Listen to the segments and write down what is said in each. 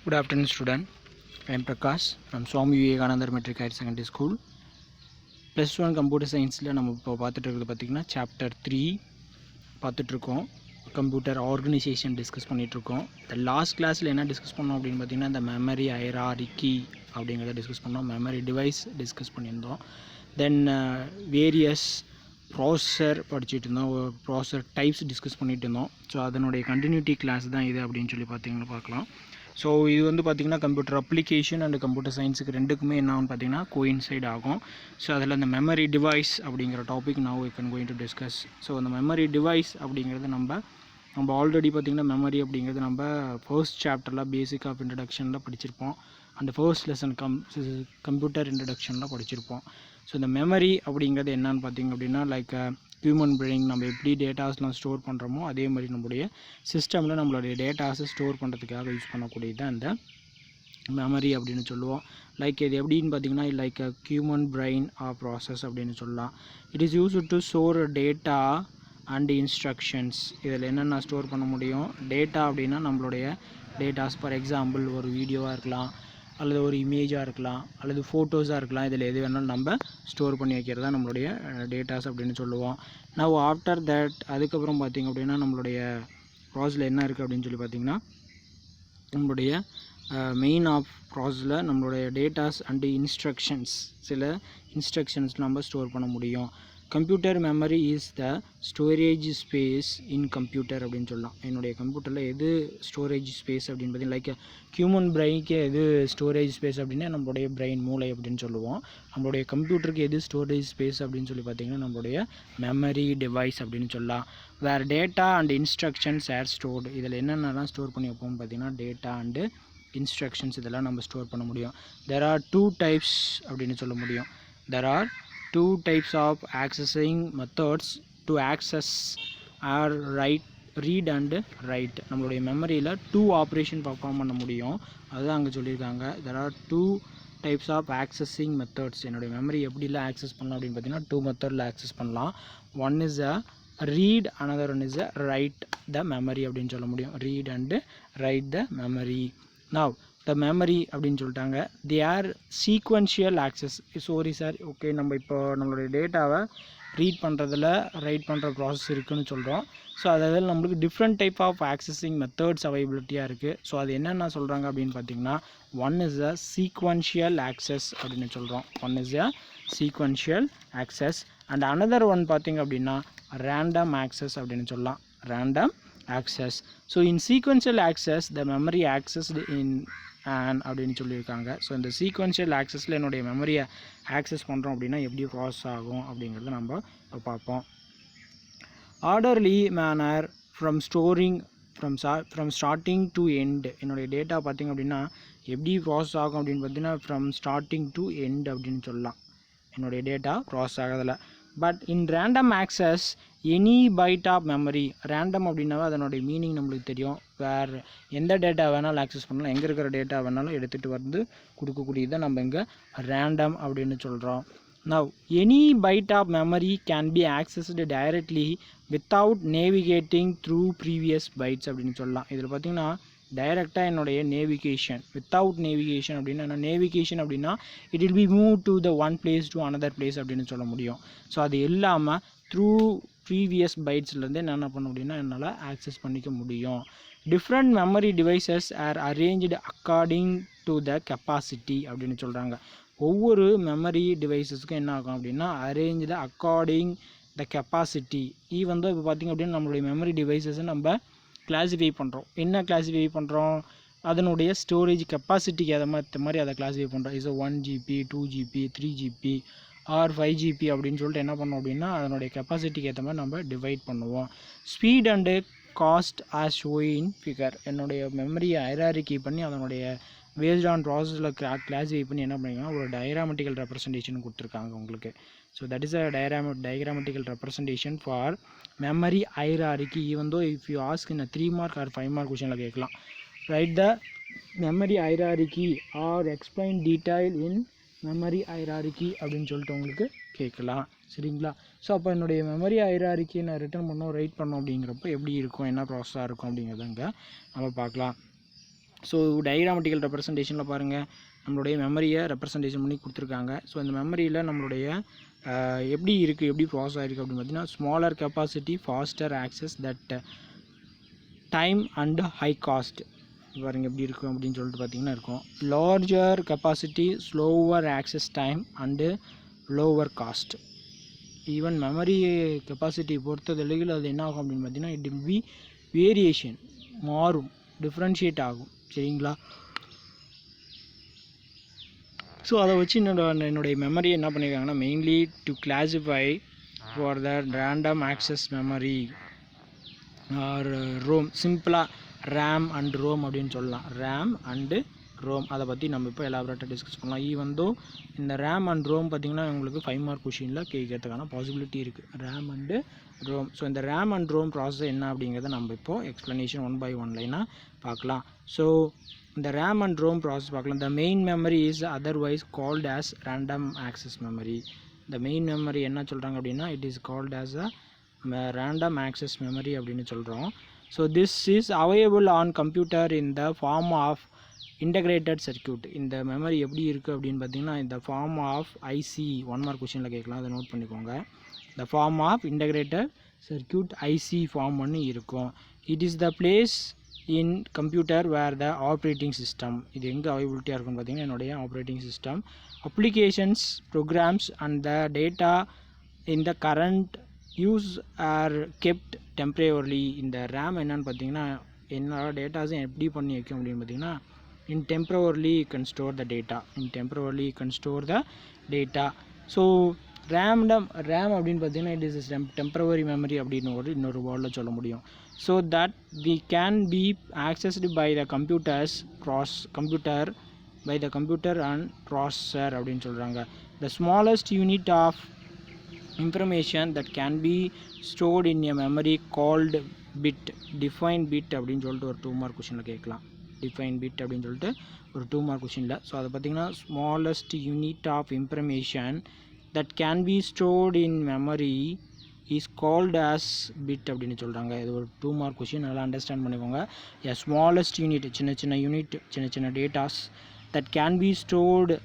Good afternoon, student. I am Prakash from Swami Vivekananda Metric Higher Secondary School. +1 Computer Science நம்ம இப்போ பார்த்துட்டு இருக்கிறது பார்த்திங்கன்னா சாப்டர் 3 பார்த்துட்ருக்கோம். கம்ப்யூட்டர் ஆர்கனைசேஷன் டிஸ்கஸ் பண்ணிகிட்ருக்கோம். இந்த லாஸ்ட் கிளாஸில் என்ன டிஸ்கஸ் பண்ணோம் அப்படின்னு பார்த்திங்கன்னா இந்த மெமரி ஹைரார்கி அப்படிங்கிறத டிஸ்கஸ் பண்ணோம். மெமரி டிவைஸ் டிஸ்கஸ் பண்ணியிருந்தோம். தென் வேரியஸ் ப்ராசஸர் படிச்சுட்டு இருந்தோம். ப்ராசஸர் டைப்ஸ் டிஸ்கஸ் பண்ணிகிட்டு இருந்தோம். ஸோ அதனுடைய கண்டினியூட்டி கிளாஸ் தான் இது அப்படின்னு சொல்லி பார்த்திங்கன்னா பார்க்கலாம். ஸோ இது வந்து பார்த்திங்கன்னா கம்ப்யூட்டர் அப்ளிகேஷன் அண்ட் கம்ப்யூட்டர் சயின்ஸுக்கு ரெண்டுக்குமே என்ன ஆகும்னு பார்த்திங்கன்னா கோயின்சைட் ஆகும். ஸோ அதில் அந்த மெமரி டிவைஸ் அப்படிங்கிற டாபிக் நான் we can going to discuss. So அந்த மெமரி டிவைஸ் அப்படிங்கிறது நம்ம ஆல்ரெடி பார்த்திங்கன்னா மெமரி அப்படிங்கிறது நம்ம ஃபர்ஸ்ட் சாப்டரில் பேசிக் ஆஃப் இன்ட்ரடக்ஷனில் படிச்சிருப்போம். அந்த ஃபர்ஸ்ட் லெசன் கம்ப்யூட்டர் இன்ட்ரடக்ஷனில் படிச்சிருப்போம். ஸோ இந்த மெமரி அப்படிங்கிறது என்னன்னு பார்த்திங்க அப்படின்னா லைக் ஹியூமன் பிரெயின் நம்ம எப்படி டேட்டாஸ்லாம் ஸ்டோர் பண்ணுறோமோ அதே மாதிரி நம்மளுடைய சிஸ்டமில் நம்மளுடைய டேட்டாஸை ஸ்டோர் பண்ணுறதுக்காக யூஸ் பண்ணக்கூடியது தான் இந்த மெமரி அப்படின்னு சொல்லுவோம். லைக் இது எப்படின்னு பார்த்திங்கன்னா லைக் ஹியூமன் பிரெயின் ப்ராசஸ் அப்படின்னு சொல்லலாம். It is used to store data and instructions. இதில் என்னென்ன ஸ்டோர் பண்ண முடியும்? டேட்டா அப்படின்னா நம்மளுடைய டேட்டாஸ், ஃபார் எக்ஸாம்பிள் ஒரு வீடியோவாக இருக்கலாம், அல்லது ஒரு இமேஜாக இருக்கலாம், அல்லது ஃபோட்டோஸாக இருக்கலாம். இதில் எது வேணாலும் நம்ம ஸ்டோர் பண்ணி வைக்கிறது தான் நம்மளுடைய டேட்டாஸ் அப்படின்னு சொல்லுவோம். நான் ஆஃப்டர் தட் அதுக்கப்புறம் பார்த்திங்க அப்படின்னா நம்மளுடைய ப்ராசஸில் என்ன இருக்குது அப்படின்னு சொல்லி பார்த்திங்கன்னா நம்மளுடைய மெயின் ஆஃப் ப்ராசஸில் நம்மளுடைய டேட்டாஸ் அண்டு இன்ஸ்ட்ரக்ஷன்ஸ், சில இன்ஸ்ட்ரக்ஷன்ஸ் நம்ம ஸ்டோர் பண்ண முடியும். Computer memory is the storage space in computer அப்படின்னு சொல்லலாம். என்னுடைய கம்ப்யூட்டரில் எது ஸ்டோரேஜ் ஸ்பேஸ் அப்படின்னு பார்த்தீங்கன்னா லைக் ஹியூமன் பிரெயினுக்கு எது ஸ்டோரேஜ் ஸ்பேஸ் அப்படின்னா நம்மளுடைய பிரெயின், மூளை அப்படின்னு சொல்லுவோம். நம்மளுடைய கம்ப்யூட்டருக்கு எது ஸ்டோரேஜ் ஸ்பேஸ் அப்படின்னு சொல்லி பார்த்திங்கன்னா நம்மளுடைய மெமரி டிவைஸ் அப்படின்னு சொல்லலாம். வேறு data and instructions are stored. இதில் என்னென்னலாம் ஸ்டோர் பண்ணி வைப்போம்னு பார்த்திங்கன்னா டேட்டா அண்டு இன்ஸ்ட்ரக்ஷன்ஸ் இதெல்லாம் நம்ம ஸ்டோர் பண்ண முடியும். தெர் ஆர் 2 டைப்ஸ் அப்படின்னு சொல்ல முடியும். There are 2 types of accessing methods to access are read and write. நம்மளுடைய மெமரியில் 2 ஆப்ரேஷன் பர்ஃபார்ம் பண்ண முடியும். அதுதான் அங்கே சொல்லியிருக்காங்க. there are 2 types of accessing methods. என்னுடைய மெமரி எப்படிலாம் ஆக்சஸ் பண்ணலாம் அப்படின்னு பார்த்தீங்கன்னா 2 மெத்தடில் ஆக்சஸ் பண்ணலாம். One is a read, another one is a write the memory அப்படின்னு சொல்ல முடியும். read and write the memory. now the memory அப்படின்னு சொல்லிட்டாங்க. they are sequential access. sorry sir, okay, நம்ம இப்போ நம்மளுடைய டேட்டாவை ரீட் பண்ணுறதில் ரைட் பண்ணுற ப்ராசஸ் இருக்குதுன்னு சொல்கிறோம். ஸோ அதில் நம்மளுக்கு different type of accessing methods அவைலபிலிட்டியாக இருக்குது. ஸோ அது என்னென்ன சொல்கிறாங்க அப்படின்னு பார்த்தீங்கன்னா one is a sequential access அப்படின்னு சொல்கிறோம். One is a sequential access and another one பார்த்திங்க அப்படின்னா ரேண்டம் ஆக்சஸ் அப்படின்னு சொல்லலாம். Random access. So in sequential access the memory accessed in an அப்படின்னு சொல்லியிருக்காங்க. ஸோ இந்த சீக்வன்ஷியல் ஆக்சஸில் என்னுடைய மெமரியை ஆக்சஸ் பண்ணுறோம் அப்படின்னா எப்படி ப்ராசஸ் ஆகும் அப்படிங்கிறத நம்ம பார்ப்போம். Orderly manner from storing from starting to end. என்னுடைய டேட்டா பார்த்திங்க அப்படின்னா எப்படி ப்ராசஸ் ஆகும் அப்படின்னு பார்த்தீங்கன்னா ஃப்ரம் ஸ்டார்டிங் டு எண்ட் அப்படின்னு சொல்லலாம். என்னுடைய டேட்டா ப்ராசஸ் ஆகிறதில்ல. But in random access any byte of memory. Random அப்படின்னாவே அதனுடைய மீனிங் நம்மளுக்கு தெரியும். வேறு எந்த டேட்டா வேணாலும் ஆக்சஸ் பண்ணலாம், எங்கே இருக்கிற டேட்டா வேணாலும் எடுத்துகிட்டு வந்து கொடுக்கக்கூடியதை நம்ம இங்கே ரேண்டம் அப்படின்னு சொல்கிறோம். Now any byte of memory can be accessed directly without navigating through previous bytes அப்படின்னு சொல்லலாம். இதில் பார்த்திங்கன்னா டைரெக்டாக என்னுடைய நேவிகேஷன், வித்தவுட் நேவிகேஷன் அப்படின்னா நேவிகேஷன் அப்படின்னா it will be move to the one place to another place அப்படின்னு சொல்ல முடியும். ஸோ அது இல்லாமல் த்ரூ ப்ரீவியஸ் பைட்ஸ்லேருந்து என்ன பண்ண முடியும்னா என்னால் ஆக்சஸ் பண்ணிக்க முடியும். Different memory devices are arranged according to the capacity அப்படின்னு சொல்கிறாங்க. ஒவ்வொரு மெமரி டிவைஸஸ்க்கும் என்ன ஆகும் அப்படின்னா அரேஞ்ச்டு அக்கார்டிங் த கெப்பாசிட்டி. வந்து இப்போ பார்த்திங்க அப்படின்னா நம்மளுடைய மெமரி டிவைஸஸை நம்ம கிளாஸிஃபை பண்ணுறோம். என்ன கிளாஸிஃபை பண்ணுறோம்? அதனுடைய ஸ்டோரேஜ் கெப்பாசிட்டிக்கு ஏற்ற மாதிரி அதை கிளாஸிஃபை பண்ணுறோம். Is 1 GB 2 GB 3 GB or 5 GB அப்படின்னு சொல்லிட்டு என்ன பண்ணோம் அப்படின்னா அதனுடைய கெப்பாசிட்டிக்கு ஏற்ற மாதிரி நம்ம டிவைட் பண்ணுவோம். Speed and cost as shown in figure. என்னுடைய மெமரியை ஹைரார்கி பண்ணி அதனுடைய பேஸ்ட் ஆன் ப்ராசஸில் கிளாஸிஃபை பண்ணி என்ன பண்ணிங்கன்னா ஒரு டயக்ராமெட்டிக்கல் ரெப்ரசன்டேஷன் கொடுத்துருக்காங்க உங்களுக்கு. So that is a diagrammatic representation for memory hierarchy. Even though if you ask in 3 mark or 5 mark கொஷனில் கேட்கலாம். Write the memory hierarchy or explain detail in memory hierarchy அப்படின்னு சொல்லிட்டு உங்களுக்கு கேட்கலாம். சரிங்களா? ஸோ அப்போ என்னுடைய மெமரி ஹைரார்கி நான் ரிட்டர்ன் பண்ணோம் ரைட் பண்ணோம் அப்படிங்கிறப்ப எப்படி இருக்கும், என்ன ப்ராசஸாக இருக்கும் அப்படிங்கிறதங்க நம்ம பார்க்கலாம். ஸோ டயக்ராமட்டிக்கல் ரெப்ரசன்டேஷனில் பாருங்கள் நம்மளுடைய மெமரியை ரெப்ரசன்டேஷன் பண்ணி கொடுத்துருக்காங்க. ஸோ இந்த மெமரியில் நம்மளுடைய எப்படி இருக்குது, எப்படி ப்ராசஸ் ஆகிருக்கு அப்படின்னு பார்த்தீங்கன்னா, smaller capacity, faster access, that time and high cost பாருங்கள் எப்படி இருக்கும் அப்படின்னு சொல்லிட்டு பார்த்தீங்கன்னா இருக்கும். Larger capacity, slower access time and lower cost. Even memory capacity பொறுத்தவரையில் அது என்ன ஆகும் அப்படின்னு பார்த்தீங்கன்னா, இட் வில் பி வேரியேஷன், மாறும், டிஃப்ரென்ஷியேட் ஆகும். சரிங்களா? ஸோ அதை வச்சு என்னுடைய மெமரி என்ன பண்ணியிருக்காங்கன்னா, mainly to classify for the random access memory or ROM, சிம்பிளாக ரேம் அண்ட் ரோம் அப்படின்னு சொல்லலாம். ரேம் அண்டு ரோம் அதை பற்றி நம்ம இப்போ எலாபரேட்டாக டிஸ்கஸ் பண்ணலாம். ஈவந்தோ இந்த ரேம் அண்ட் ரோம் பார்த்திங்கன்னா உங்களுக்கு 5 மார்க் கொஷினில் கேட்கறதுக்கான பாசிபிலிட்டி இருக்குது, ரேம் அண்டு ரோம். ஸோ இந்த ரேம் அண்ட் ரோம் ப்ராசஸ் என்ன அப்படிங்கிறத நம்ம இப்போது எக்ஸ்ப்ளனேஷன் 1 by 1 லைனாக பார்க்கலாம். ஸோ இந்த ரேம் அண்ட் ரோம் ப்ராசஸ் பார்க்கலாம். The main memory is otherwise called as random access memory. இந்த மெயின் மெமரி என்ன சொல்கிறாங்க அப்படின்னா, it is called as a random access memory அப்படின்னு சொல்கிறோம். So this is available on computer in the form of integrated circuit. இந்த memory எப்படி இருக்குது அப்படின்னு பார்த்தீங்கன்னா, இந்த ஃபார்ம் ஆஃப் ஐசி 1 மார்க் கொஷினில் கேட்கலாம், அதை நோட் பண்ணிக்கோங்க. இந்த form of integrated circuit IC form பண்ணி இருக்கும். It is the place in computer where the operating system. இது எங்கே அவைலபிலிட்டியாக இருக்குன்னு பார்த்தீங்கன்னா, என்னுடைய operating system, applications, programs and the data in the current use are kept temporarily. இந்த ரேம் என்னன்னு பார்த்தீங்கன்னா, என்னோட டேட்டாஸும் எப்படி பண்ணி வைக்கும் அப்படின்னு பார்த்தீங்கன்னா, in temporarily you can store the data, in temporarily you can store the data. So RAM அப்படின்னு பார்த்தீங்கன்னா, இட் இஸ் டெம்ப்ரவரி மெமரி அப்படின்னு இன்னொரு வேர்டில் சொல்ல முடியும். So that we can be accessed by the computer and processor அப்படின்னு சொல்கிறாங்க. The smallest unit of information that can be stored in a memory called bit, defined bit அப்படின்னு சொல்லிட்டு ஒரு 2 மார்க் கொஷினில் கேட்கலாம். டிஃபைன் பிட் அப்படின்னு சொல்லிட்டு ஒரு 2 மார்க் கொஷினில். ஸோ அதை பார்த்திங்கன்னா, smallest unit of information that can be stored in memory is called as bit அப்படின்னு சொல்கிறாங்க. இது ஒரு 2 மார்க் கொஷின், நல்லா அண்டர்ஸ்டாண்ட் பண்ணிக்கோங்க. எ ஸ்மாலஸ்ட் யூனிட், சின்ன யூனிட், சின்ன datas that can B stored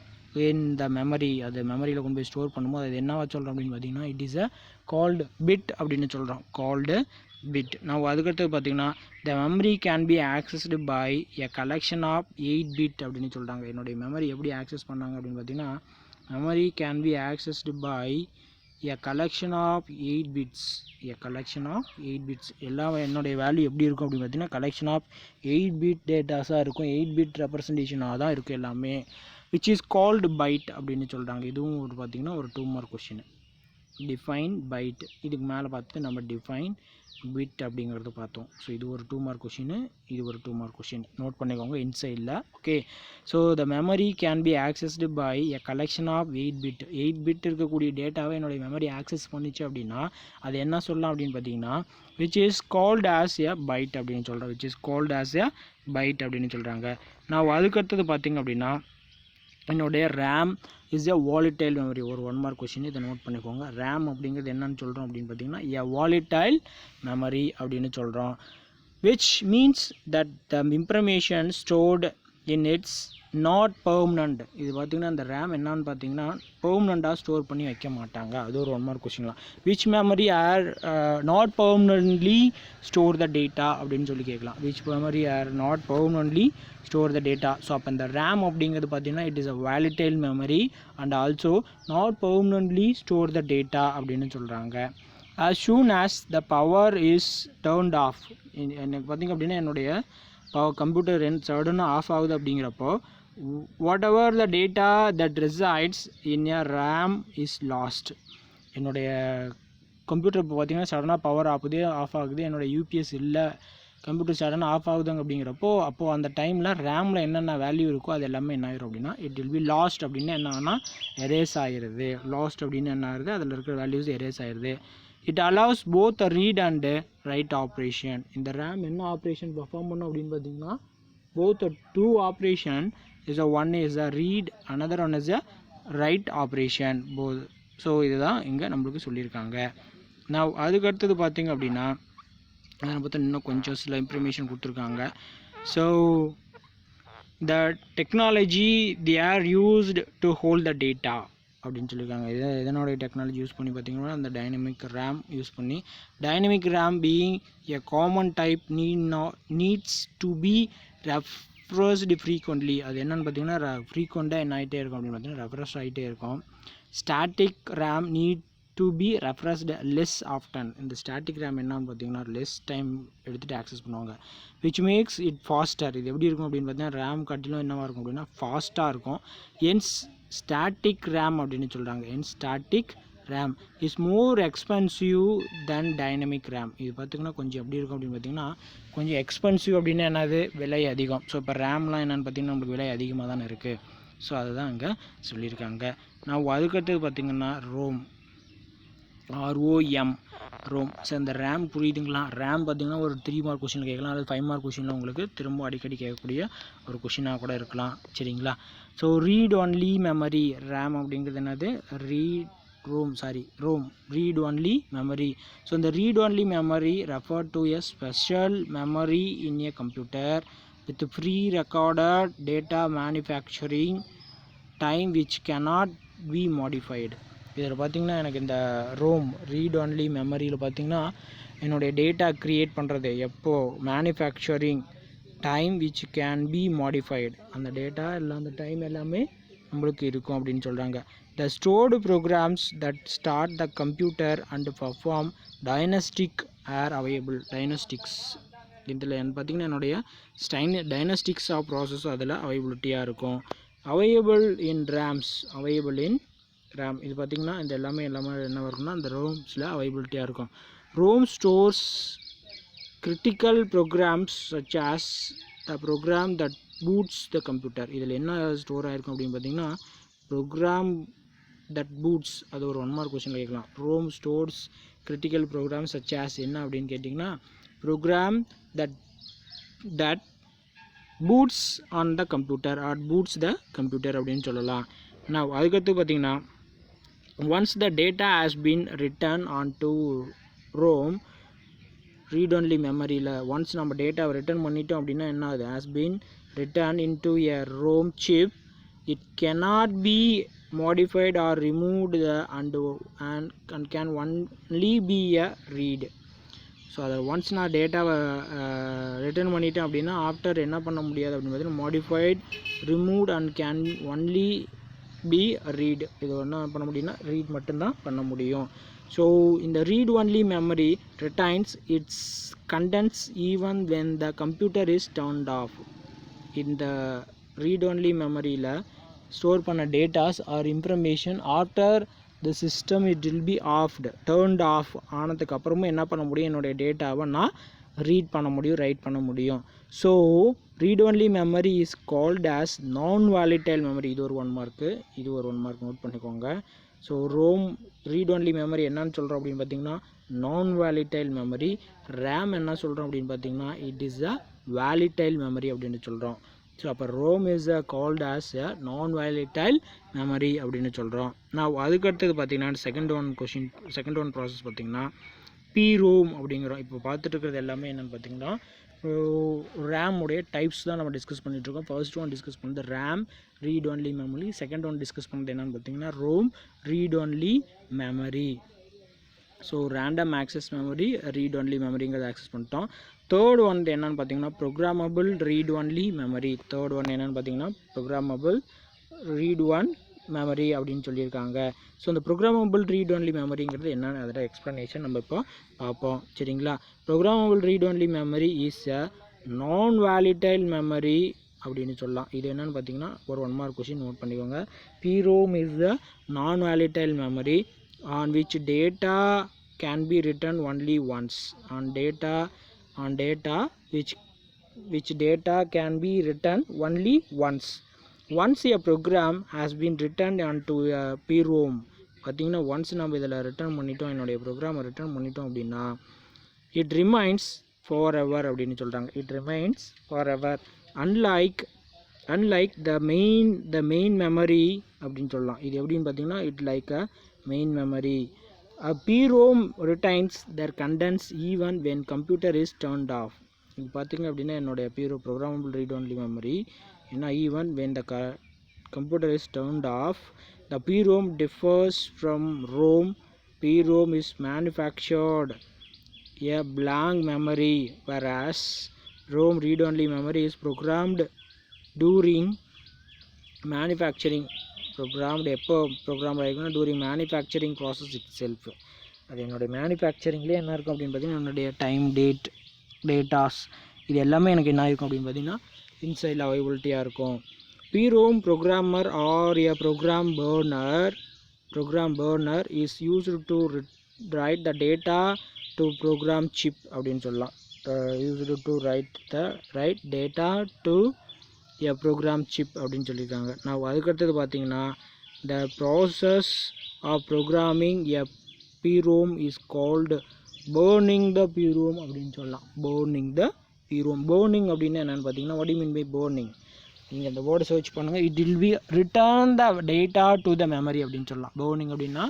in the memory, அது மெமரியில் கொண்டு போய் ஸ்டோர் பண்ணும்போது அது என்னவா சொல்கிறோம் அப்படின்னு பார்த்தீங்கன்னா, it is a called bit அப்படின்னு சொல்கிறோம், கால்டு பிட். நான் அதுக்கடுத்து பார்த்தீங்கன்னா, the memory can be accessed by a collection of 8 bit அப்படின்னு சொல்கிறாங்க. என்னுடைய மெமரி எப்படி ஆக்சஸ் பண்ணாங்க அப்படின்னு பார்த்தீங்கன்னா, memory can be accessed by a collection of 8 bits, எல்லாம் என்னுடைய வேல்யூ எப்படி இருக்கும் அப்படின்னு பார்த்தீங்கன்னா, கலெக்ஷன் ஆஃப் 8 பிட் டேட்டாஸாக இருக்கும், 8 பிட் ரெப்ரசன்டேஷனாக தான் இருக்கும் எல்லாமே, which is called byte அப்படின்னு சொல்கிறாங்க. இதுவும் ஒரு பார்த்திங்கன்னா ஒரு 2 மார்க் கொஷின். டிஃபைன் பைட், இதுக்கு மேலே பார்த்து நம்ம டிஃபைன் பிட் அப்படிங்கிறது பார்த்தோம். ஸோ இது ஒரு 2 மார்க் கொஷின், இது ஒரு 2 மார்க் கொஷின், நோட் பண்ணிக்கோங்க இன்சைடில். Okay, so the memory can be accessed by a collection of 8 bit. 8 bit இருக்கக்கூடிய டேட்டாவை என்னுடைய மெமரி ஆக்சஸ் பண்ணிச்சு அப்படின்னா அது என்ன சொல்லலாம் அப்படின்னு பார்த்தீங்கன்னா, which is called as a byte அப்படின்னு சொல்கிறாங்க. நான் அதுக்கடுத்தது பார்த்திங்க அப்படின்னா, என்னுடைய ரேம் இஸ் எ வாலிடைல் மெமரி. ஒரு 1 மார்க் கொஷின், இதை நோட் பண்ணிக்கோங்க. ரேம் அப்படிங்கிறது என்னன்னு சொல்கிறோம் அப்படின்னு பார்த்தீங்கன்னா, எ வாலிடைல் மெமரி அப்படின்னு சொல்கிறோம். Which means that the information stored in it's not permanent. இது பார்த்திங்கன்னா இந்த ரேம் என்னான்னு பார்த்தீங்கன்னா பெர்மனண்ட்டாக ஸ்டோர் பண்ணி வைக்க மாட்டாங்க. அது ஒரு 1 மார்க் கொஷின்லாம். Which memory are not permanently store the data அப்படின்னு சொல்லி கேட்கலாம். Which memory are not permanently store the data. So அப்போ இந்த ரேம் அப்படிங்கிறது பார்த்தீங்கன்னா, it is a volatile memory and also not permanently store the data அப்படின்னு சொல்கிறாங்க. as soon as the power is turned off, எனக்கு பார்த்திங்க அப்படின்னா என்னுடைய கம்ப்யூட்டர் சடனாக ஆஃப் ஆகுது அப்படிங்கிறப்போ, whatever the data that resides in a RAM is lost. என்னுடைய கம்ப்யூட்டர் இப்போ பார்த்திங்கன்னா சடனாக பவர் ஆஃப் ஆகுது, என்னோடய யூபிஎஸ் இல்லை, கம்ப்யூட்டர் சடனாக ஆஃப் ஆகுதுங்க அப்படிங்கிறப்போ, அப்போது அந்த டைமில் ரேமில் என்னென்ன வேல்யூ இருக்கோ அது எல்லாமே என்ன ஆயிரும் அப்படின்னா, இட் வில் பி லாஸ்ட் அப்படின்னு என்ன ஆனால் எரேஸ் ஆகிடுது. லாஸ்ட் அப்படின்னு என்ன ஆகுது, அதில் இருக்கிற வேல்யூஸ் எரேஸ் ஆகிடுது. It allows both a read and right operation. இந்த ரேம் என்ன ஆப்ரேஷன் பர்ஃபார்ம் பண்ணும் அப்படின்னு பார்த்தீங்கன்னா, both a 2 operation is a one is a read, another one is a write operation both. So இதுதான் இங்கே நம்மளுக்கு சொல்லியிருக்காங்க. நான் அதுக்கு அடுத்தது பார்த்திங்க அப்படின்னா, அதை பற்றி இன்னும் கொஞ்சம் சில இன்ஃபர்மேஷன் கொடுத்துருக்காங்க. So the technology they are used to hold the data அப்படின்னு சொல்லியிருக்காங்க. இதனோட டெக்னாலஜி யூஸ் பண்ணி பார்த்தீங்கன்னா அந்த டைனமிக் ரேம் யூஸ் பண்ணி, dynamic RAM being a common type needs to be refreshed frequently. அது என்னென்னு பார்த்தீங்கன்னா ஃப்ரீக்வெண்ட்டாக என்ன ஆகிட்டே இருக்கும் அப்படின்னு பார்த்தீங்கன்னா ரெஃப்ரெஷ் ஆகிட்டே இருக்கும். Static RAM need to be refreshed less often. இந்த ஸ்டாட்டிக் ரேம் என்னன்னு பார்த்தீங்கன்னா லெஸ் டைம் எடுத்துகிட்டு ஆக்சஸ் பண்ணுவாங்க. Which makes it faster. இது எப்படி இருக்கும் அப்படின்னு பார்த்தீங்கன்னா ரேம் காட்டிலும் என்னவாக இருக்கும் அப்படின்னா ஃபாஸ்ட்டாக இருக்கும். என்ஸ் ஸ்டாட்டிக் ரேம் அப்படின்னு சொல்கிறாங்க. Static RAM is more expensive then dynamic RAM. இது பார்த்திங்கன்னா கொஞ்சம் எப்படி இருக்கும் அப்படின்னு பார்த்தீங்கன்னா கொஞ்சம் எக்ஸ்பென்சிவ் அப்படின்னா என்னது, விலை அதிகம். ஸோ இப்போ ரேம்லாம் என்னென்னு பார்த்தீங்கன்னா நம்மளுக்கு விலை அதிகமாக தானே இருக்குது. ஸோ அதுதான் அங்கே சொல்லியிருக்காங்க. நான் அதுக்கடுத்தது பார்த்திங்கன்னா ரோம், ROM ரோம். ஸோ இந்த ரேம் புரியுதுங்களா? ரேம் பார்த்திங்கன்னா ஒரு 3 மார்க் கொஷினில் கேட்கலாம், அல்லது 5 மார்க் கொஷினில் உங்களுக்கு திரும்ப அடிக்கடி கேட்கக்கூடிய ஒரு கொஷினாக கூட இருக்கலாம். சரிங்களா? So read only memory RAM அப்படிங்கிறது என்னது, ROM read only memory. So இந்த read only memory refer to a special memory in a computer with pre recorded data manufacturing time which cannot be modified. இதில் பார்த்திங்கன்னா எனக்கு இந்த Rome read only மெமரியில் பார்த்திங்கன்னா என்னுடைய டேட்டா க்ரியேட் பண்ணுறது எப்போது, manufacturing time which can be modified. அந்த டேட்டா இல்லை அந்த டைம் எல்லாமே நம்மளுக்கு இருக்கும் அப்படின்னு சொல்கிறாங்க. The stored programs that start the computer and perform diagnostic are available. Diagnostics இதில் பார்த்திங்கன்னா என்னுடைய டைனஸ்டிக்ஸ் ஆஃப் ப்ராசஸ் அதில் அவைலபிலிட்டியாக இருக்கும். Available in RAM. இது பார்த்திங்கன்னா இந்த எல்லாமே என்ன இருக்குன்னா அந்த ரோம்ஸில் அவைலபிலிட்டியாக இருக்கும். ROM stores critical programs such as the program that boots the computer. இதில் என்ன ஸ்டோர் ஆகிருக்கும் அப்படின்னு பார்த்தீங்கன்னா ப்ரோக்ராம் தட் பூட்ஸ். அது ஒரு 1 மார்க் கொஸ்டின் கேட்கலாம். ROM stores critical program such as என்ன அப்படின்னு கேட்டிங்கன்னா program that boots on the computer or boots the computer அப்படின்னு சொல்லலாம். நான் அதுக்கடுத்து பார்த்திங்கன்னா once the data has been written onto ROM read only memoryல once நம்ம டேட்டாவை ரிட்டர்ன் பண்ணிட்டோம் அப்படின்னா என்ன ஆகுது, has been written into a ROM chip, it cannot be modified or removed and can only be a read. So அதை once நான் டேட்டாவை return பண்ணிட்டேன் அப்படின்னா ஆஃப்டர் என்ன பண்ண முடியாது அப்படின்னு பார்த்தீங்கன்னா modified, removed and can only be read. இது என்ன பண்ண முடியும்னா ரீட் மட்டும்தான் பண்ண முடியும். ஸோ இந்த read only memory retains its contents even when the computer is turned off. இந்த ரீட் ஒன்லி மெமரியில் ஸ்டோர் பண்ண datas or information after the system it will be turned off ஆனதுக்கு அப்புறமும் என்ன பண்ண முடியும், என்னுடைய டேட்டாவை நான் ரீட் பண்ண முடியும், ரைட் பண்ண முடியும். So read only memory is called as நான் வாலிடைல் மெமரி. இது ஒரு 1 மார்க்கு, இது ஒரு 1 மார்க் நோட் பண்ணிக்கோங்க. So ROM read only memory என்னன்னு சொல்கிறோம் அப்படின்னு பார்த்தீங்கன்னா நான் வாலிடைல் மெமரி. ரேம் என்ன சொல்கிறோம் அப்படின்னு பார்த்தீங்கன்னா it is a volatile memory அப்படின்னு சொல்கிறோம். ஸோ அப்போ ROM is called as a non volatile memory அப்படின்னு சொல்கிறோம். நான் அதுக்கடுத்தது பார்த்தீங்கன்னா செகண்ட் ஒன் ப்ராசஸ் பார்த்தீங்கன்னா PROM அப்படிங்கிறோம். இப்போ பார்த்துட்டு இருக்கிறது எல்லாமே என்னென்னு பார்த்தீங்கன்னா ரேமுடைய டைப்ஸ் தான் நம்ம டிஸ்கஸ் பண்ணிகிட்ருக்கோம். ஃபர்ஸ்ட் ஒன் டிஸ்கஸ் பண்ணது RAM read only memory. Second one discuss பண்ணது என்னென்னு பார்த்தீங்கன்னா ROM read only memory. So random access memory read only மெமரிங்கிறத ஆக்சஸ் பண்ணிட்டோம். தேர்ட் ஒன் என்னென்னு பார்த்தீங்கன்னா programmable read only memory. Third one என்னென்னு பார்த்தீங்கன்னா ப்ரோக்ராமபிள் ரீட் ஒன் மெமரி அப்படின்னு சொல்லியிருக்காங்க. ஸோ இந்த ப்ரோக்ராமபிள் ரீட் ஒன்லி மெமரிங்கிறது என்னென்னு அதோட எக்ஸ்ப்ளனேஷன் நம்ம இப்போ பார்ப்போம். சரிங்களா? Programmable read only memory is a non volatile memory அப்படின்னு சொல்லலாம். இது என்னென்னு பார்த்தீங்கன்னா ஒரு 1 மார்க் கொஸ்டின் நோட் பண்ணிக்கோங்க. PROM is the non volatile memory on which data can be written only once. On data which data can be written only once. Once a program has been written onto a PROM பார்த்தீங்கன்னா once நம்ம இதில் return பண்ணிட்டோம், என்னுடைய ப்ரோக்ராமை return பண்ணிட்டோம் அப்படின்னா it remains for ever அப்படின்னு சொல்கிறாங்க. It remains for ever unlike the main memory அப்படின்னு சொல்லலாம். இது எப்படின்னு பார்த்தீங்கன்னா it like a main memory. A PROM retains their contents even when computer is turned off. இது பார்த்திங்க அப்படின்னா என்னுடைய programmable read only memory. ஏன்னா even when the computer is turned off, the PROM differs from ROM. PROM is manufactured a blank memory, whereas ROM read only memory is programmed during manufacturing. Programmed எப்போ program ஆகிருக்குன்னா during manufacturing process itself. அது என்னுடைய மேனுஃபேக்சரிங்லேயே என்ன இருக்கும் அப்படின்னு பார்த்தீங்கன்னா என்னுடைய time datas இது எல்லாமே எனக்கு என்ன இருக்கும் அப்படின்னு பார்த்தீங்கன்னா இன்சைடில் அவைலபிலிட்டியாக இருக்கும். PROM programmer or a program burner is used to write the data to program chip அப்படின்னு சொல்லலாம். used to write data to a program chip அப்படின்னு சொல்லியிருக்காங்க. நான் அதுக்கடுத்தது பார்த்தீங்கன்னா the process of programming a PROM is called burning the PROM அப்படின்னு சொல்லலாம். burning the PROM. burning அப்படின்னா என்னென்னு பார்த்தீங்கன்னா what do you mean by burning? நீங்கள் அந்த வேர்டை சர்ச் பண்ணுங்கள். it will be return the data to the memory அப்படின்னு சொல்லலாம். burning அப்படின்னா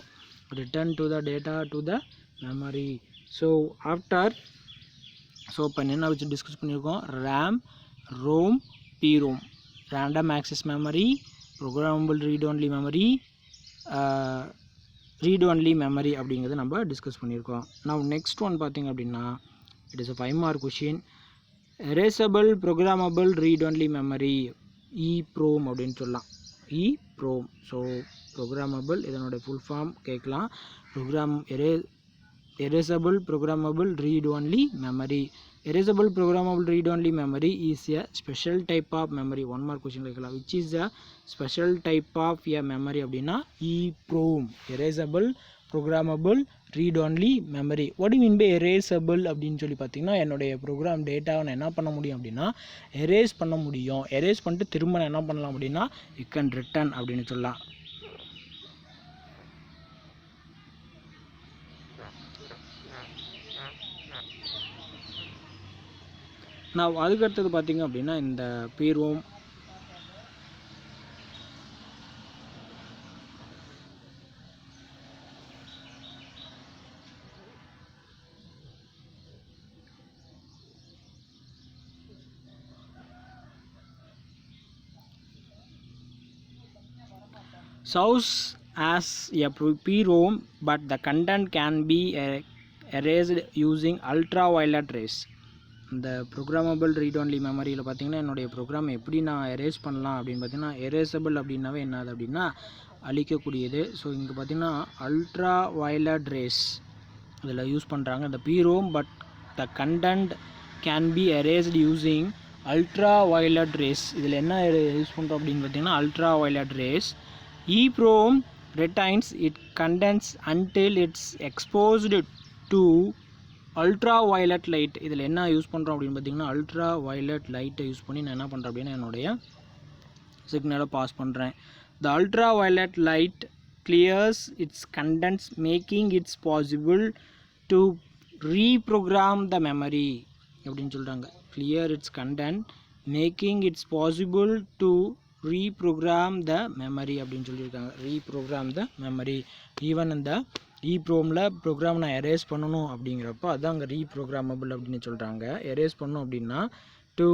return to the data to the memory. So இப்போ என்ன வச்சு டிஸ்கஸ் பண்ணியிருக்கோம்? RAM, ROM, PROM, random access memory, programmable read only memory, read only memory அப்படிங்கிறது நம்ம discuss பண்ணியிருக்கோம். now next one பார்த்திங்க அப்படின்னா it is a 5 mark question. erasable programmable read only memory, EPROM அப்படின்னு சொல்லலாம். EPROM. ஸோ programmable இதனுடைய full form கேட்கலாம். erasable programmable read only memory. erasable programmable read only memory is a special type of memory. 1 mark question கேட்கலாம். which is a special type of a memory அப்படின்னா EPROM. erasable programmable read only memory. what do you mean by erasable அப்படின்னு சொல்லி பார்த்தீங்கன்னா என்னுடைய program டேட்டாவை நான் என்ன பண்ண முடியும் அப்படின்னா எரேஸ் பண்ண முடியும். எரேஸ் பண்ணிட்டு திரும்ப நான் என்ன பண்ணலாம் அப்படின்னா you can return அப்படின்னு சொல்லலாம். நான் அதுக்கடுத்தது பார்த்திங்க அப்படின்னா இந்த PROM serves as a PROM, but the content can be erased using ultraviolet rays. இந்த ப்ரோக்ராமபிள் ரீட் ஒன்லி மெமரியில் பார்த்திங்கன்னா என்னுடைய ப்ரோக்ராம் எப்படி நான் எரேஸ் பண்ணலாம் அப்படின்னு பார்த்தீங்கன்னா எரேசபிள் அப்படின்னாவே என்னது அப்படின்னா அழிக்கக்கூடியது. ஸோ இங்கே பார்த்திங்கன்னா அல்ட்ரா வயலட் ரேஸ் இதில் யூஸ் பண்ணுறாங்க இந்த PROM, but the content can be erased using ultra violet rays. இதில் என்ன யூஸ் பண்ணுறோம் அப்படின்னு பார்த்தீங்கன்னா ultra violet rays. EPROM retains its contents until it's exposed to ultraviolet light. இதில் என்ன யூஸ் பண்ணுறோம் அப்படின்னு பார்த்தீங்கன்னா அல்ட்ரா வயலட் லைட்டை யூஸ் பண்ணி நான் என்ன பண்ணுறேன் அப்படின்னா என்னுடைய சிக்னலை பாஸ் பண்ணுறேன். the ultraviolet light clears its contents, making it possible to reprogram the memory அப்படின்னு சொல்கிறாங்க. clear its content, making it possible to reprogram the memory அப்படின்னு சொல்லியிருக்காங்க. reprogram the memory. ஈவன் இந்த EPROMல ப்ரோக்ராம் நான் எரேஸ் பண்ணணும் அப்படிங்கிறப்போ அதுதான் அங்கே ரீப்ரோக்ராமபிள் அப்படின்னு சொல்கிறாங்க. எரேஸ் பண்ணணும் அப்படின்னா to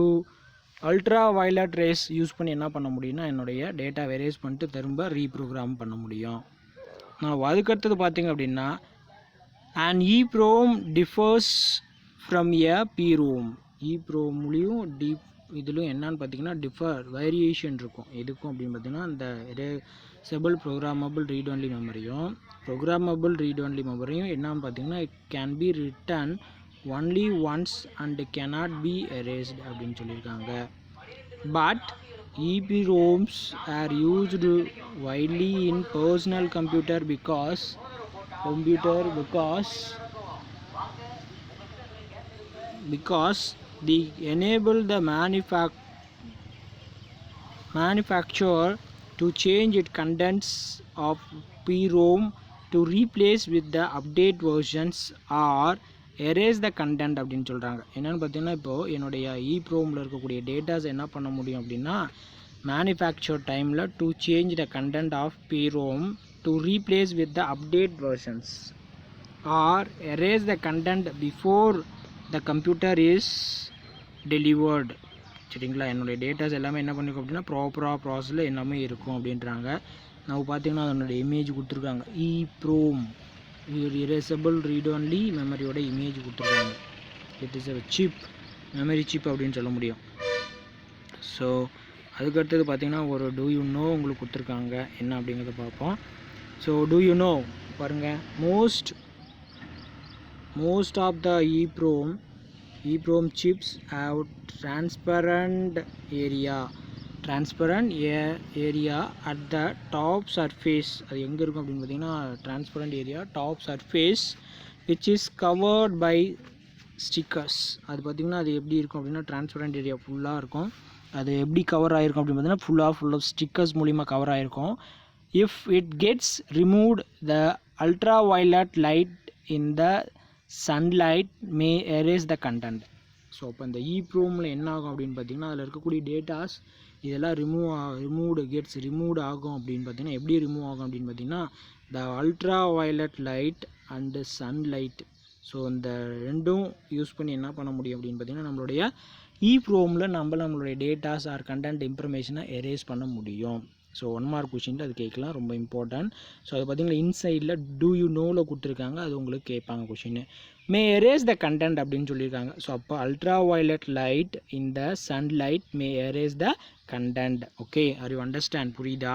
ultra violet race use பண்ணி என்ன பண்ண முடியும்னா என்னுடைய டேட்டா எரேஸ் பண்ணிட்டு திரும்ப ரீப்ரோக்ராம் பண்ண முடியும். நான் அதுக்கடுத்தது பார்த்திங்க அப்படின்னா an EPROM differs from a PROM. EPROMலையும் இதிலும் என்னன்னு பார்த்தீங்கன்னா வேரியேஷன் இருக்கும். எதுக்கும் அப்படின்னு பார்த்தீங்கன்னா இந்த erasable programmable read only மெமரியும் programmable read only மெமரியும் என்னன்னு பார்த்தீங்கன்னா it can be written only once and cannot be erased அப்படின்னு சொல்லியிருக்காங்க. but EPROMs are used widely in personal computer because they enable the manufacturer to change its contents of PROM to replace with the update versions or erase the content அப்படின்னு சொல்கிறாங்க. என்னென்னு பார்த்தீங்கன்னா இப்போது என்னுடைய EPROMல இருக்கக்கூடிய datas என்ன பண்ண முடியும் அப்படின்னா மேனுஃபேக்சர் டைமில் to change the content of PROM to replace with the update versions or erase the content before the computer is delivered. சரிங்களா, என்னுடைய டேட்டாஸ் எல்லாமே என்ன பண்ணியிருக்கோம் அப்படின்னா ப்ராப்பராக ப்ராசஸில் எல்லாமே இருக்கும் அப்படின்றாங்க. நம்ம பார்த்திங்கன்னா அதனுடைய இமேஜ் கொடுத்துருக்காங்க. EEPROM erasable read only மெமரியோட image கொடுத்துருக்காங்க. It is a chip, memory chip அப்படின்னு சொல்ல முடியும். ஸோ அதுக்கடுத்தது பார்த்திங்கன்னா ஒரு டூ யூ நோ உங்களுக்கு கொடுத்துருக்காங்க, என்ன அப்படிங்கிறத பார்ப்போம். ஸோ டூ யூ நோ பாருங்கள், most of the EEPROM chips have transparent area at the top surface. அது எங்கே இருக்கும் அப்படின்னு பார்த்தீங்கன்னா transparent area top surface which is covered by stickers. அது பார்த்திங்கன்னா அது எப்படி இருக்கும் அப்படின்னா transparent area ஃபுல்லாக இருக்கும். அது எப்படி கவர் ஆகிருக்கும் அப்படின்னு பார்த்தீங்கன்னா ஃபுல் ஆஃப் ஸ்டிக்கர்ஸ் மூலிமா கவர் ஆகிருக்கும். If it gets removed, the ultraviolet light in the sunlight may erase the content. So அப்போ இந்த EEPROMல என்ன ஆகும் அப்படின்னு பார்த்தீங்கன்னா அதில் இருக்கக்கூடிய டேட்டாஸ் இதெல்லாம் ரிமூவ் ஆகும் அப்படின்னு பார்த்தீங்கன்னா எப்படி ரிமூவ் ஆகும் அப்படின்னு பார்த்தீங்கன்னா the ultraviolet light and sunlight. So இந்த ரெண்டும் யூஸ் பண்ணி என்ன பண்ண முடியும் அப்படின்னு பார்த்தீங்கன்னா நம்மளுடைய EEPROMல நம்மளுடைய டேட்டாஸ் ஆர் கண்டென்ட் இன்ஃபர்மேஷனை எரேஸ் பண்ண முடியும். ஸோ 1 மார்க் கொஷினில் அது கேட்கலாம், ரொம்ப இம்பார்ட்டன்ட். ஸோ அது பார்த்திங்கன்னா இன்சைடில் டூ யூ நோவில் கொடுத்துருக்காங்க, அது உங்களுக்கு கேட்பாங்க question. May erase the content அப்படின்னு சொல்லியிருக்காங்க. ஸோ அப்போ ultra violet light in the sunlight May erase the content. Okay, are you understand? புரியுதா?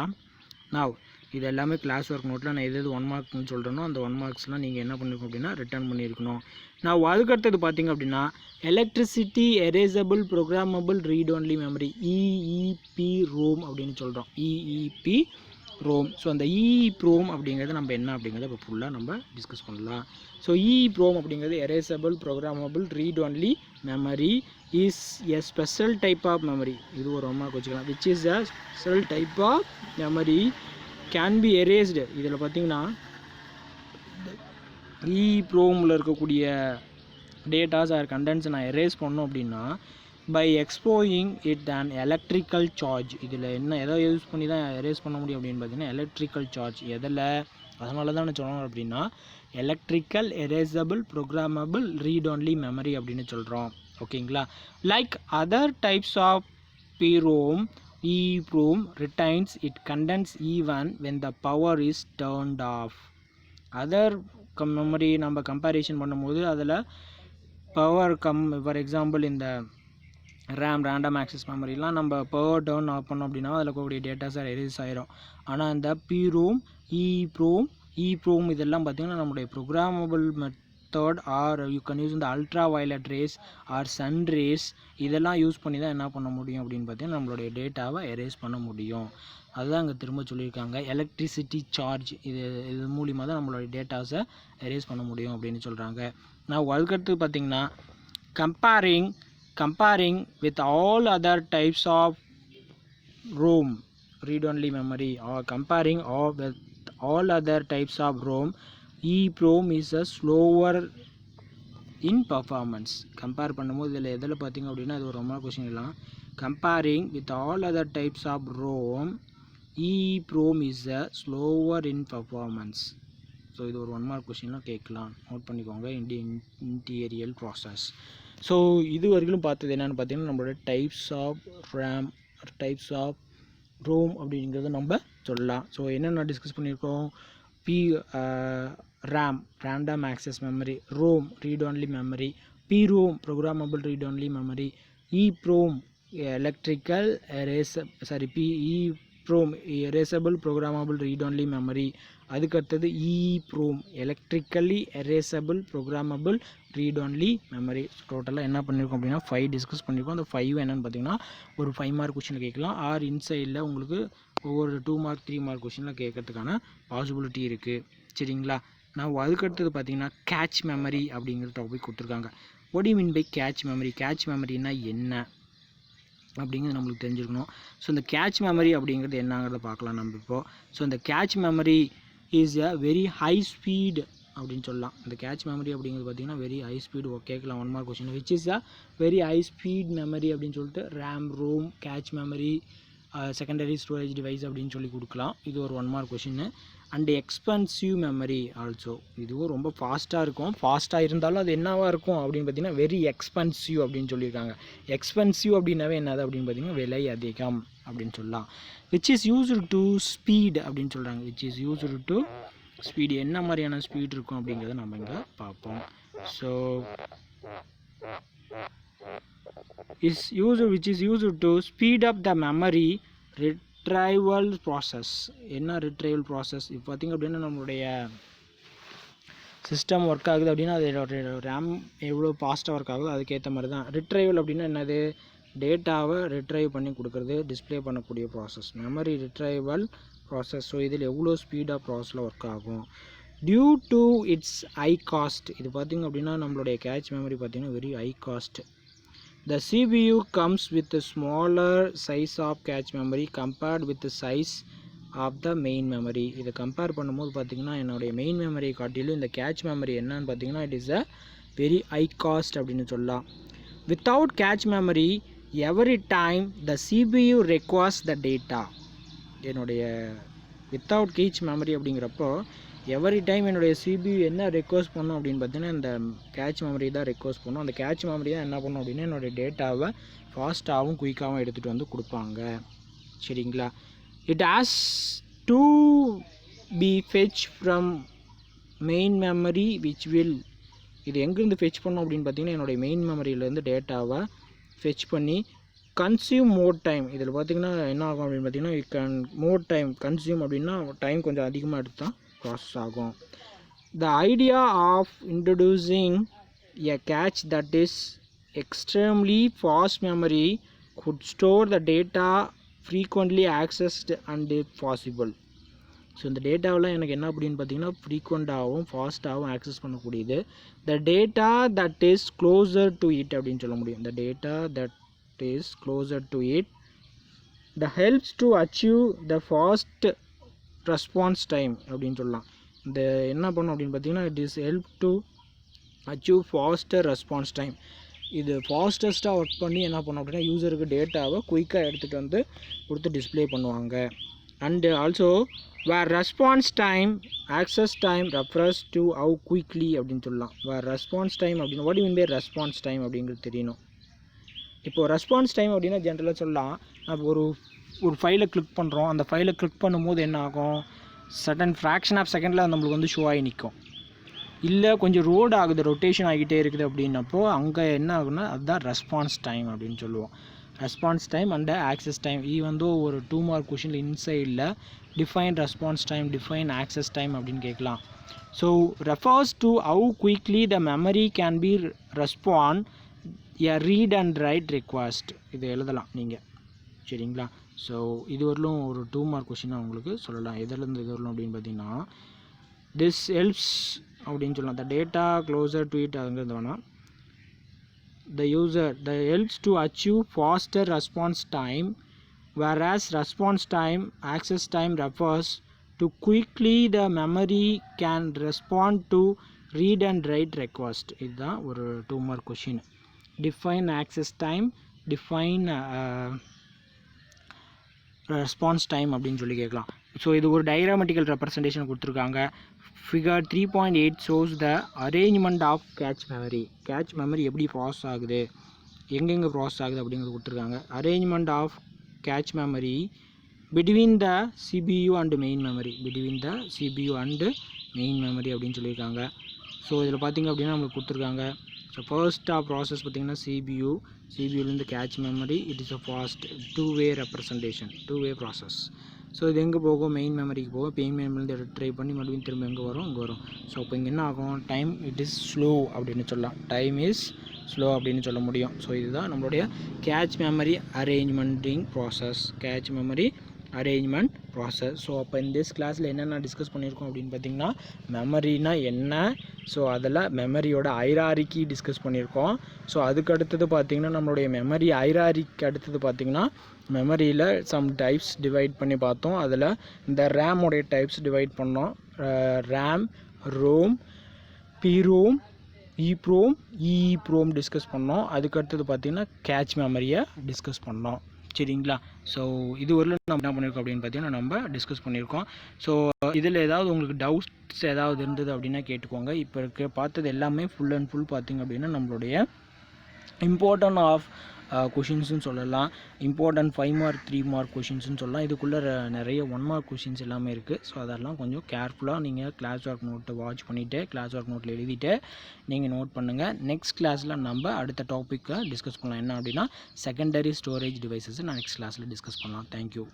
நாவ் இது எல்லாமே கிளாஸ் ஒர்க் நோட்டில் நான் எது 1 மார்க்னு சொல்கிறேனோ அந்த 1 மார்க்ஸ்லாம் நீங்கள் என்ன பண்ணிருக்கணும் அப்படின்னா ரிட்டர்ன் பண்ணியிருக்கணும். நான் அதுக்கடுத்தது பார்த்திங்க அப்படின்னா electricity erasable programmable read only memory EEPROM அப்படின்னு சொல்கிறோம். EEPROM. ஸோ அந்த EEPROM அப்படிங்கிறது நம்ம என்ன அப்படிங்கிறத இப்போ ஃபுல்லாக நம்ம டிஸ்கஸ் பண்ணலாம். ஸோ EEPROM அப்படிங்கிறது erasable programmable read only memory is a special type of memory. இது ஒரு 1 மார்க் வச்சுக்கலாம். Which is a special type of memory can be erased. இதில் பார்த்திங்கன்னா EEPROMல இருக்கக்கூடிய டேட்டாஸ் ஆர் கண்டென்ட்ஸ் நான் எரேஸ் பண்ணோம் அப்படின்னா by exposing it and electrical charge. இதில் எதை யூஸ் பண்ணி தான் எரேஸ் பண்ண முடியும் அப்படின்னு பார்த்தீங்கன்னா எலக்ட்ரிக்கல் சார்ஜ். எதில்? அதனால தான் நான் சொல்லணும் அப்படின்னா electrical erasable programmable read only memory அப்படின்னு சொல்கிறோம். ஓகேங்களா? Like other types of EEPROM retains its contents even when the power is turned off. Other memory நம்ம கம்பேரிஷன் பண்ணும்போது அதில் பவர் ஃபார் எக்ஸாம்பிள் இந்த ரேண்டம் ஆக்சஸ் மெமரிலாம் நம்ம பவர் டர்ன் ஆஃப் பண்ணோம் அப்படின்னா அதில் இருக்கக்கூடிய டேட்டாஸ் எரேஸ் ஆயிரும். ஆனால் இந்த EEPROM இதெல்லாம் பார்த்திங்கன்னா நம்மளுடைய programmable method or you can use இந்த ultra violet rays or sun rays இதெல்லாம் யூஸ் பண்ணி தான் என்ன பண்ண முடியும் அப்படின்னு பார்த்தீங்கன்னா நம்மளுடைய டேட்டாவை எரேஸ் பண்ண முடியும். அதுதான் அங்கே திரும்ப சொல்லியிருக்காங்க. எலக்ட்ரிசிட்டி சார்ஜ் இது மூலிமா தான் நம்மளுடைய டேட்டாஸை எரேஸ் பண்ண முடியும் அப்படின்னு சொல்கிறாங்க. நான் அதுக்கடுத்து பார்த்திங்கன்னா comparing with all other types of ROM read only memory or comparing with all other types of ROM, EEPROM is a slower in performance. Compare பண்ணும்போது இதில் எதில் பார்த்திங்க அப்படின்னா அது ஒரு ரொம்ப கொஸ்டின் எல்லாம் comparing with all other types of ROM EEPROM is a slower in performance. So இது ஒரு 1 மார்க் கொஸ்டின்லாம் கேட்கலாம், நோட் பண்ணிக்கோங்க. இன்டீரியல் ப்ராசஸ். ஸோ இது வரைக்கும் பார்த்தது என்னென்னு பார்த்தீங்கன்னா நம்மளோட டைப்ஸ் ஆஃப் ROM அப்படிங்கிறத நம்ம சொல்லலாம். ஸோ என்னென்ன டிஸ்கஸ் பண்ணியிருக்கோம்? Random access memory, ROM read only memory, PROM programmable read only memory, EEPROM EEPROM erasable programmable read only memory. அதுக்கடுத்தது EEPROM electrically erasable programmable read only memory. டோட்டலாக என்ன பண்ணியிருக்கோம் அப்படின்னா 5 டிஸ்கஸ் பண்ணியிருக்கோம். அந்த 5 என்னென்னு பார்த்தீங்கன்னா ஒரு 5 மார்க் கொஸ்டின் கேட்கலாம், ஆர் இன்சைடில் உங்களுக்கு ஒவ்வொரு 2 மார்க் 3 மார்க் கொஸ்டினில் கேட்கறதுக்கான பாசிபிலிட்டி இருக்குது. சரிங்களா? நான் அதுக்கடுத்தது பார்த்தீங்கன்னா கேட்ச் மெமரி அப்படிங்கிற டாபிக் கொடுத்துருக்காங்க. What you mean by cache memory? Cache மெமரினா என்ன அப்படிங்கிறது நம்மளுக்கு தெரிஞ்சிருக்கணும். ஸோ இந்த கேட்ச் மெமரி அப்படிங்கிறது என்னங்கிறத பார்க்கலாம் நம்ம இப்போது. ஸோ இந்த cache memory is a very high speed அப்படின்னு சொல்லலாம். இந்த கேட்ச் மெமரி அப்படிங்கிறது பார்த்திங்கன்னா வெரி ஹை ஸ்பீடு கேட்கலாம் 1 mark question. Which is a very high speed memory அப்படின்னு சொல்லிட்டு RAM cache memory secondary storage device அப்படின்னு சொல்லி கொடுக்கலாம். இது ஒரு 1 mark question. And expensive memory also. இதுவும் ரொம்ப ஃபாஸ்ட்டாக இருக்கும். ஃபாஸ்ட்டாக இருந்தாலும் அது என்னவாக இருக்கும் அப்படின்னு பார்த்தீங்கன்னா வெரி எக்ஸ்பென்சிவ் அப்படின்னு சொல்லியிருக்காங்க. எக்ஸ்பென்சிவ் அப்படின்னாவே என்னது அப்படின்னு பார்த்தீங்கன்னா விலை அதிகம் அப்படின்னு சொல்லலாம். Which is used to speed அப்படின்னு சொல்கிறாங்க. Which is used to speed, என்ன மாதிரியான ஸ்பீட் இருக்கும் அப்படிங்கிறத நம்ம இங்கே பார்ப்போம். So which is used to speed up the memory retrieval process. என்ன retrieval process? இப்போ பார்த்திங்க அப்படின்னா நம்மளுடைய சிஸ்டம் ஒர்க் ஆகுது அப்படின்னா அதோட ரேம் எவ்வளோ ஃபாஸ்ட்டாக ஒர்க் ஆகுதோ அதுக்கேற்ற மாதிரி தான். ரிட்ரைவல் அப்படின்னா என்னது? டேட்டாவை ரிட்ரைவ் பண்ணி கொடுக்குறது, டிஸ்பிளே பண்ணக்கூடிய process, memory retrieval process. So இதில் எவ்வளோ ஸ்பீடாக ப்ராசஸில் ஒர்க் ஆகும். Due to its high cost. இது பார்த்திங்க அப்படின்னா நம்மளுடைய கேட்ச் மெமரி பார்த்திங்கன்னா very high cost. The CPU comes with a smaller size of cache memory compared with the size of the main memory. இதை கம்பேர் பண்ணும்போது பார்த்திங்கன்னா என்னுடைய மெயின் மெமரியை காட்டிலும் இந்த கேட்ச் மெமரி என்னன்னு பார்த்திங்கன்னா it is a very high cost அப்படின்னு சொல்லலாம். Without cache memory every time the CPU requires the data. என்னுடைய வித்தவுட் கேட்ச் மெமரி அப்படிங்கிறப்போ எவரி டைம் என்னுடைய CPU என்ன ரெக்வஸ்ட் பண்ணும் அப்படின்னு பார்த்தீங்கன்னா இந்த கேட்ச் மெமரி தான் ரெக்வஸ்ட் பண்ணும். அந்த கேட்ச் மெமரி தான் என்ன பண்ணும் அப்படின்னா என்னுடைய டேட்டாவை ஃபாஸ்ட்டாகவும் குயிக்காகவும் எடுத்துகிட்டு வந்து கொடுப்பாங்க. சரிங்களா? It has to be fetch from main memory which will. இது எங்கேருந்து ஃபெச் பண்ணும் அப்படின்னு பார்த்தீங்கன்னா என்னுடைய மெயின் மெமரியிலேருந்து டேட்டாவை ஃபெச் பண்ணி கன்சியூம் மோர் டைம். இதில் பார்த்திங்கன்னா என்ன ஆகும் அப்படின்னு பார்த்தீங்கன்னா மோர் டைம் கன்சியூம் அப்படின்னா டைம் கொஞ்சம் அதிகமாக எடுத்து தான் ப்ராசஸ் ஆகும். The idea of introducing a cache that is extremely fast memory could store the data frequently accessed and if possible. So இந்த டேட்டாவில் எனக்கு என்ன அப்படின்னு பார்த்தீங்கன்னா ஃப்ரீக்வெண்ட்டாகவும் ஃபாஸ்ட்டாகவும் ஆக்சஸ் பண்ணக்கூடியது. The data that is closer to it அப்படின்னு சொல்ல முடியும். The data that is closer to it the helps to achieve the fast response time அப்படின்னு சொல்லலாம். இந்த என்ன பண்ணும் அப்படின்னு பார்த்தீங்கன்னா it is help to achieve faster response time. இது ஃபாஸ்டஸ்ட்டாக ஒர்க் பண்ணி என்ன பண்ணும் அப்படின்னா யூசருக்கு டேட்டாவை குயிக்காக எடுத்துகிட்டு வந்து கொடுத்து டிஸ்பிளே பண்ணுவாங்க. And also where response time access time refers to how quickly அப்படின்னு சொல்லலாம். வேர் ரெஸ்பான்ஸ் டைம் அப்படின்னு what you mean by response time அப்படிங்கிறது தெரியணும். இப்போது ரெஸ்பான்ஸ் டைம் அப்படின்னா ஜென்ரலாக சொல்லலாம், நம்ம ஒரு ஃபைலை கிளிக் பண்ணுறோம். அந்த ஃபைலை கிளிக் பண்ணும்போது என்ன ஆகும், சடன் ஃப்ராக்ஷன் ஆஃப் செகண்டில் நம்மளுக்கு வந்து ஷோ ஆகி நிற்கும். இல்லை கொஞ்சம் ரோடு ஆகுது, ரொட்டேஷன் ஆகிட்டே இருக்குது அப்படின்னப்போ அங்கே என்ன ஆகுன்னா அதுதான் ரெஸ்பான்ஸ் டைம் அப்படின்னு சொல்லுவோம். Response time and access time. இது வந்து ஒரு 2 மார்க் கொஷினில் இன்சைடில் define response time, define access time அப்படின்னு கேட்கலாம். So refers to how quickly the memory can be respond a read and write request. இது எழுதலாம் நீங்கள். சரிங்களா? ஸோ இது வரலும் ஒரு 2 மார்க் கொஷினாக உங்களுக்கு சொல்லலாம். எதுலேருந்து இது வரலும் அப்படின்னு பார்த்தீங்கன்னா திஸ் ஹெல்ப்ஸ் அப்படின்னு சொல்லலாம். The data closer to it அதுங்கிறது வேணாம். The user that helps to achieve faster response time, whereas response time access time refers to quickly the memory can respond to read and write request. இதுதான் ஒரு 2 mark question. define access time, define response time அப்படின்னு சொல்லி கேட்கலாம். So இது ஒரு டயக்ராமெட்டிக்கல் representation கொடுத்துருக்காங்க. Figure 3.8 shows the arrangement of cache memory. Cache memory எப்படி process ஆகுது, எங்கெங்கே ப்ராசஸ் ஆகுது அப்படிங்கிறது கொடுத்துருக்காங்க. Arrangement of cache memory between the CPU and main memory. Between the CPU and main memory அப்படின்னு சொல்லியிருக்காங்க. ஸோ இதில் பார்த்திங்க அப்படின்னா நம்மளுக்கு கொடுத்துருக்காங்க. ஸோ ஃபர்ஸ்ட் ஆஃப் ப்ராசஸ் பார்த்திங்கன்னா சிபியூலேருந்து cache memory. It is a fast 2-way representation, 2-way process. So இது எங்கே போகும், மெயின் மெமரிக்கு போகும். மெயின் மெமரிலேருந்து ட்ரை பண்ணி மறுபடியும் திரும்ப எங்கே வரும், இங்கே வரும். ஸோ இப்போ இங்கே என்ன ஆகும், டைம் இட் இஸ் ஸ்லோ அப்படின்னு சொல்லலாம். டைம் இஸ் ஸ்லோ அப்படின்னு சொல்ல முடியும். ஸோ இதுதான் நம்மளுடைய cache memory arrangementing process, cache memory arrangement process. So அப்போ இந்த கிளாஸில் என்னென்ன டிஸ்கஸ் பண்ணியிருக்கோம் அப்படின்னு பார்த்திங்கன்னா மெமரினா என்ன, ஸோ அதில் மெமரியோட ஹைரார்கி டிஸ்கஸ் பண்ணியிருக்கோம். ஸோ அதுக்கு அடுத்தது பார்த்திங்கன்னா நம்மளுடைய மெமரி ஹைரார்கிக்கு அடுத்தது பார்த்திங்கன்னா மெமரியில் சம் டைப்ஸ் டிவைட் பண்ணி பார்த்தோம். அதில் இந்த ரேமோடைய டைப்ஸ் டிவைட் பண்ணோம். ரேம், ரோம், பிரோம், இப்ரோம், இப்ரோம் டிஸ்கஸ் பண்ணோம். அதுக்கடுத்தது பார்த்திங்கன்னா கேட்ச் மெமரியை டிஸ்கஸ் பண்ணோம். சரிங்களா. ஸோ இது வரலும் நம்ம என்ன பண்ணியிருக்கோம் அப்படின்னு பார்த்தீங்கன்னா நம்ம டிஸ்கஸ் பண்ணியிருக்கோம். ஸோ இதில் ஏதாவது உங்களுக்கு டவுட்ஸ் ஏதாவது இருந்தது அப்படின்னா கேட்டுக்கோங்க. இப்போ பார்த்தது எல்லாமே ஃபுல் அண்ட் ஃபுல் பார்த்திங்க அப்படின்னா நம்மளுடைய இம்பார்ட்டன்ட் ஆஃப் கொஷின்ஸ்னு சொல்லலாம். இம்பார்ட்டன்ட் 5 மார்க் 3 மார்க் கொஷின்ஸ்னு சொல்லலாம். இதுக்குள்ளே நிறைய 1 மார்க் கொஷின்ஸ் எல்லாமே இருக்குது. ஸோ அதெல்லாம் கொஞ்சம் கேர்ஃபுல்லாக நீங்கள் கிளாஸ் ஒர்க் நோட்டை வாட்ச் பண்ணிவிட்டு கிளாஸ் ஒர்க் நோட்டில் எழுதிட்டு நீங்கள் நோட் பண்ணுங்கள். நெக்ஸ்ட் கிளாஸில் நம்ம அடுத்த டாப்பிக்கை டிஸ்கஸ் பண்ணலாம். என்ன அப்படின்னா செகண்டரி ஸ்டோரேஜ் டிவைசஸ் நான் நெக்ஸ்ட் கிளாஸில் டிஸ்கஸ் பண்ணலாம். தேங்க்யூ.